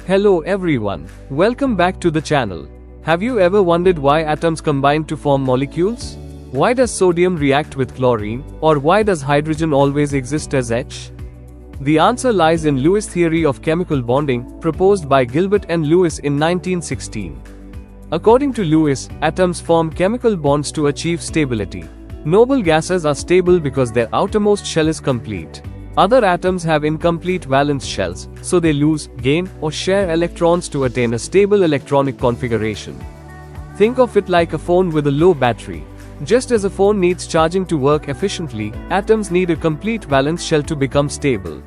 Hello everyone, welcome back to the channel. Have you ever wondered why atoms combine to form molecules? Why does sodium react with chlorine, or why does hydrogen always exist as H? The answer lies in Lewis' theory of chemical bonding, proposed by Gilbert and Lewis in 1916. According to Lewis, atoms form chemical bonds to achieve stability. Noble gases are stable because their outermost shell is complete. Other atoms have incomplete valence shells, so they lose, gain, or share electrons to attain a stable electronic configuration. Think of it like a phone with a low battery. Just as a phone needs charging to work efficiently, atoms need a complete valence shell to become stable.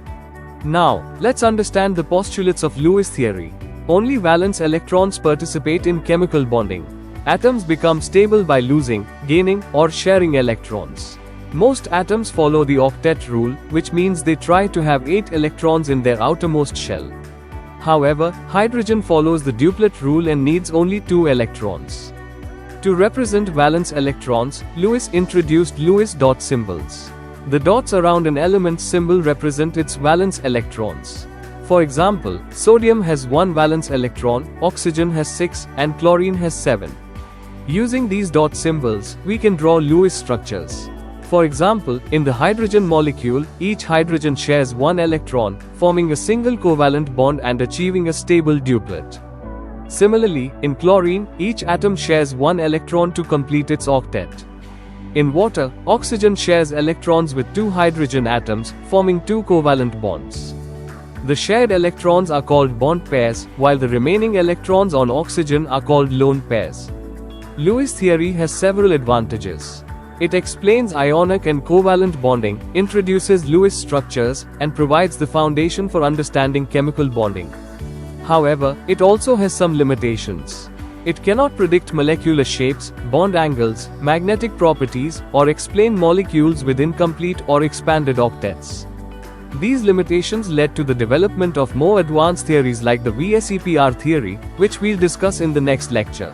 Now, let's understand the postulates of Lewis' theory. Only valence electrons participate in chemical bonding. Atoms become stable by losing, gaining, or sharing electrons. Most atoms follow the octet rule, which means they try to have 8 electrons in their outermost shell. However, hydrogen follows the duplet rule and needs only 2 electrons. To represent valence electrons, Lewis introduced Lewis dot symbols. The dots around an element's symbol represent its valence electrons. For example, sodium has 1 valence electron, oxygen has 6, and chlorine has 7. Using these dot symbols, we can draw Lewis structures. For example, in the hydrogen molecule, each hydrogen shares 1 electron, forming a single covalent bond and achieving a stable duplet. Similarly, in chlorine, each atom shares 1 electron to complete its octet. In water, oxygen shares electrons with 2 hydrogen atoms, forming 2 covalent bonds. The shared electrons are called bond pairs, while the remaining electrons on oxygen are called lone pairs. Lewis' theory has several advantages. It explains ionic and covalent bonding, introduces Lewis structures, and provides the foundation for understanding chemical bonding. However, it also has some limitations. It cannot predict molecular shapes, bond angles, magnetic properties, or explain molecules with incomplete or expanded octets. These limitations led to the development of more advanced theories like the VSEPR theory, which we'll discuss in the next lecture.